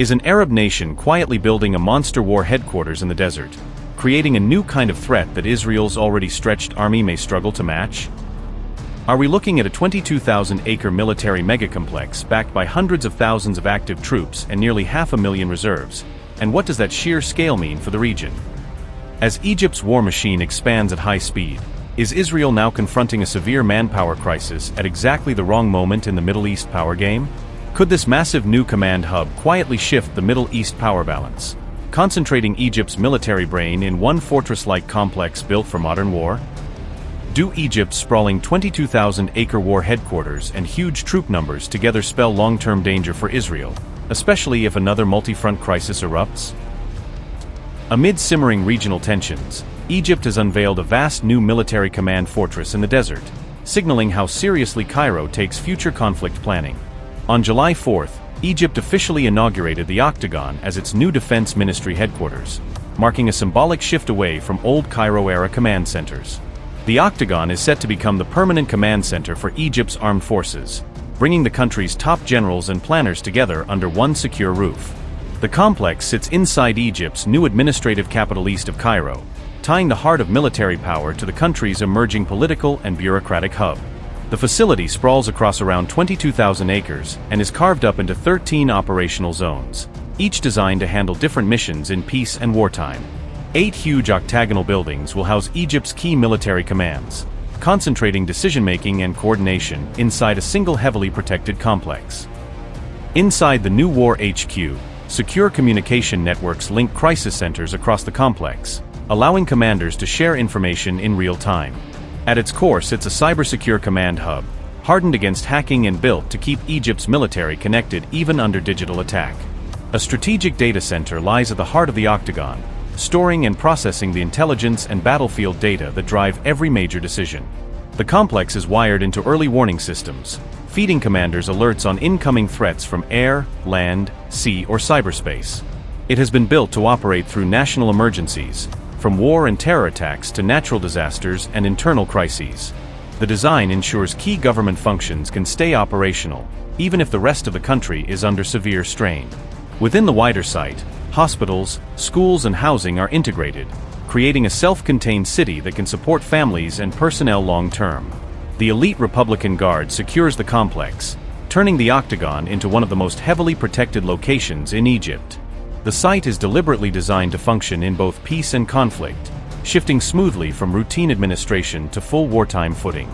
Is an Arab nation quietly building a monster war headquarters in the desert, creating a new kind of threat that Israel's already stretched army may struggle to match? Are we looking at a 22,000-acre military megacomplex backed by hundreds of thousands of active troops and nearly 500,000 reserves? And what does that sheer scale mean for the region? As Egypt's war machine expands at high speed, is Israel now confronting a severe manpower crisis at exactly the wrong moment in the Middle East power game? Could this massive new command hub quietly shift the Middle East power balance, concentrating Egypt's military brain in one fortress-like complex built for modern war? Do Egypt's sprawling 22,000-acre war headquarters and huge troop numbers together spell long-term danger for Israel, especially if another multi-front crisis erupts? Amid simmering regional tensions, Egypt has unveiled a vast new military command fortress in the desert, signaling how seriously Cairo takes future conflict planning. On July 4th, Egypt officially inaugurated the Octagon as its new defense ministry headquarters, marking a symbolic shift away from old Cairo-era command centers. The Octagon is set to become the permanent command center for Egypt's armed forces, bringing the country's top generals and planners together under one secure roof. The complex sits inside Egypt's new administrative capital east of Cairo, tying the heart of military power to the country's emerging political and bureaucratic hub. The facility sprawls across around 22,000 acres and is carved up into 13 operational zones, each designed to handle different missions in peace and wartime. 8 huge octagonal buildings will house Egypt's key military commands, concentrating decision-making and coordination inside a single heavily protected complex. Inside the new War HQ, secure communication networks link crisis centers across the complex, allowing commanders to share information in real time. At its core sits a cybersecure command hub, hardened against hacking and built to keep Egypt's military connected even under digital attack. A strategic data center lies at the heart of the Octagon, storing and processing the intelligence and battlefield data that drive every major decision. The complex is wired into early warning systems, feeding commanders alerts on incoming threats from air, land, sea, or cyberspace. It has been built to operate through national emergencies, from war and terror attacks to natural disasters and internal crises. The design ensures key government functions can stay operational, even if the rest of the country is under severe strain. Within the wider site, hospitals, schools, and housing are integrated, creating a self-contained city that can support families and personnel long-term. The elite Republican Guard secures the complex, turning the Octagon into one of the most heavily protected locations in Egypt. The site is deliberately designed to function in both peace and conflict, shifting smoothly from routine administration to full wartime footing.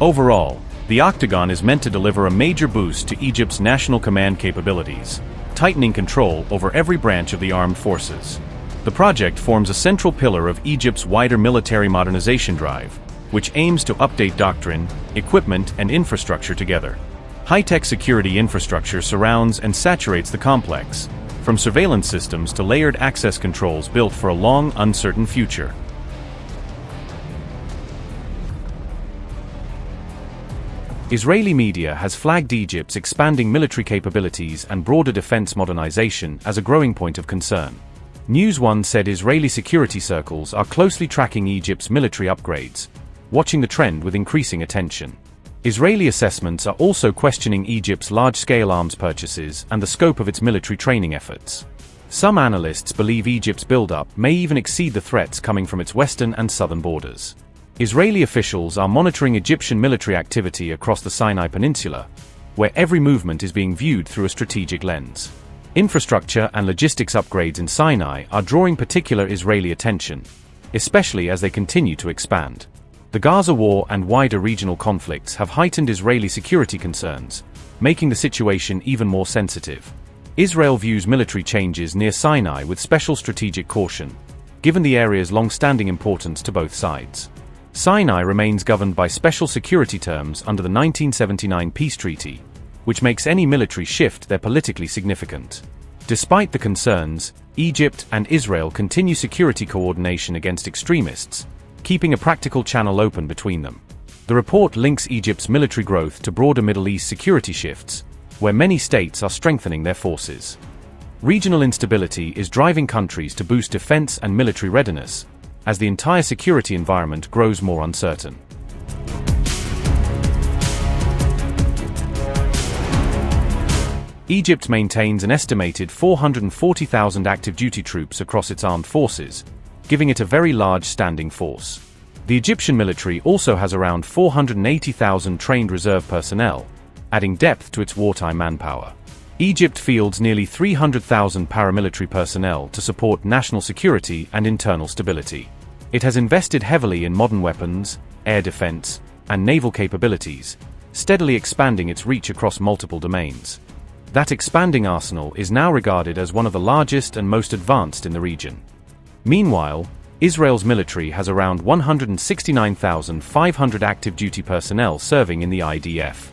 Overall, the Octagon is meant to deliver a major boost to Egypt's national command capabilities, tightening control over every branch of the armed forces. The project forms a central pillar of Egypt's wider military modernization drive, which aims to update doctrine, equipment, and infrastructure together. High-tech security infrastructure surrounds and saturates the complex, from surveillance systems to layered access controls built for a long, uncertain future. Israeli media has flagged Egypt's expanding military capabilities and broader defense modernization as a growing point of concern. News One said Israeli security circles are closely tracking Egypt's military upgrades, watching the trend with increasing attention. Israeli assessments are also questioning Egypt's large-scale arms purchases and the scope of its military training efforts. Some analysts believe Egypt's buildup may even exceed the threats coming from its western and southern borders. Israeli officials are monitoring Egyptian military activity across the Sinai Peninsula, where every movement is being viewed through a strategic lens. Infrastructure and logistics upgrades in Sinai are drawing particular Israeli attention, especially as they continue to expand. The Gaza war and wider regional conflicts have heightened Israeli security concerns, making the situation even more sensitive. Israel views military changes near Sinai with special strategic caution, given the area's long-standing importance to both sides. Sinai remains governed by special security terms under the 1979 peace treaty, which makes any military shift there politically significant. Despite the concerns, Egypt and Israel continue security coordination against extremists, keeping a practical channel open between them. The report links Egypt's military growth to broader Middle East security shifts, where many states are strengthening their forces. Regional instability is driving countries to boost defense and military readiness, as the entire security environment grows more uncertain. Egypt maintains an estimated 440,000 active duty troops across its armed forces, giving it a very large standing force. The Egyptian military also has around 480,000 trained reserve personnel, adding depth to its wartime manpower. Egypt fields nearly 300,000 paramilitary personnel to support national security and internal stability. It has invested heavily in modern weapons, air defense, and naval capabilities, steadily expanding its reach across multiple domains. That expanding arsenal is now regarded as one of the largest and most advanced in the region. Meanwhile, Israel's military has around 169,500 active duty personnel serving in the IDF.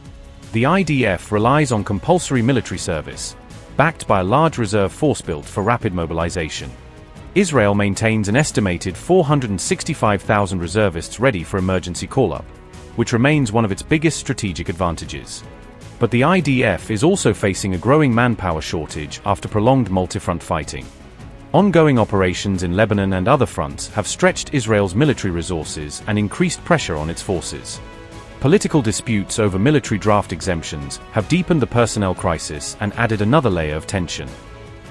The IDF relies on compulsory military service, backed by a large reserve force built for rapid mobilization. Israel maintains an estimated 465,000 reservists ready for emergency call-up, which remains one of its biggest strategic advantages. But the IDF is also facing a growing manpower shortage after prolonged multi-front fighting. Ongoing operations in Lebanon and other fronts have stretched Israel's military resources and increased pressure on its forces. Political disputes over military draft exemptions have deepened the personnel crisis and added another layer of tension.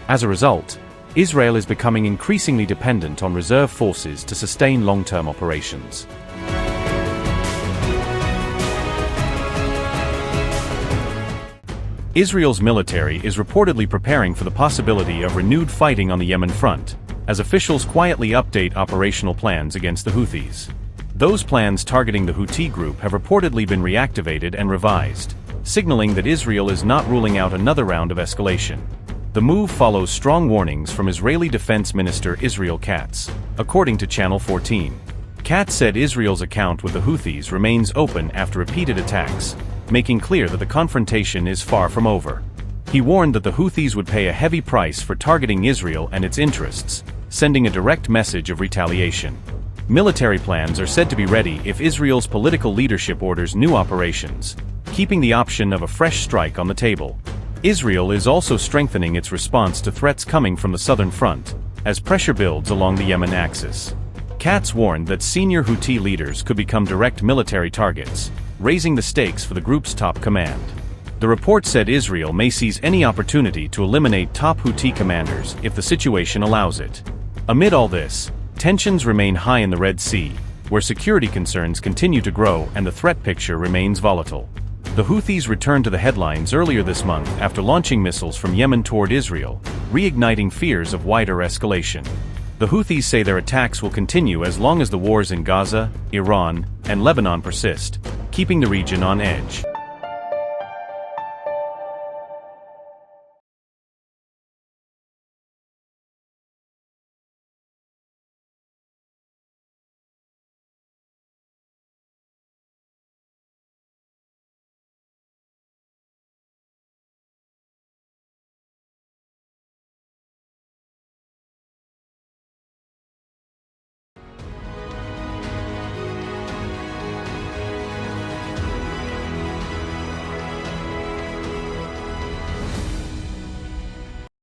As a result, Israel is becoming increasingly dependent on reserve forces to sustain long-term operations. Israel's military is reportedly preparing for the possibility of renewed fighting on the Yemen front, as officials quietly update operational plans against the Houthis. Those plans targeting the Houthi group have reportedly been reactivated and revised, signaling that Israel is not ruling out another round of escalation. The move follows strong warnings from Israeli Defense Minister Israel Katz, according to Channel 14. Katz said Israel's account with the Houthis remains open after repeated attacks, making clear that the confrontation is far from over. He warned that the Houthis would pay a heavy price for targeting Israel and its interests, sending a direct message of retaliation. Military plans are said to be ready if Israel's political leadership orders new operations, keeping the option of a fresh strike on the table. Israel is also strengthening its response to threats coming from the southern front, as pressure builds along the Yemen axis. Katz warned that senior Houthi leaders could become direct military targets, raising the stakes for the group's top command. The report said Israel may seize any opportunity to eliminate top Houthi commanders if the situation allows it. Amid all this, tensions remain high in the Red Sea, where security concerns continue to grow and the threat picture remains volatile. The Houthis returned to the headlines earlier this month after launching missiles from Yemen toward Israel, reigniting fears of wider escalation. The Houthis say their attacks will continue as long as the wars in Gaza, Iran, and Lebanon persist, keeping the region on edge.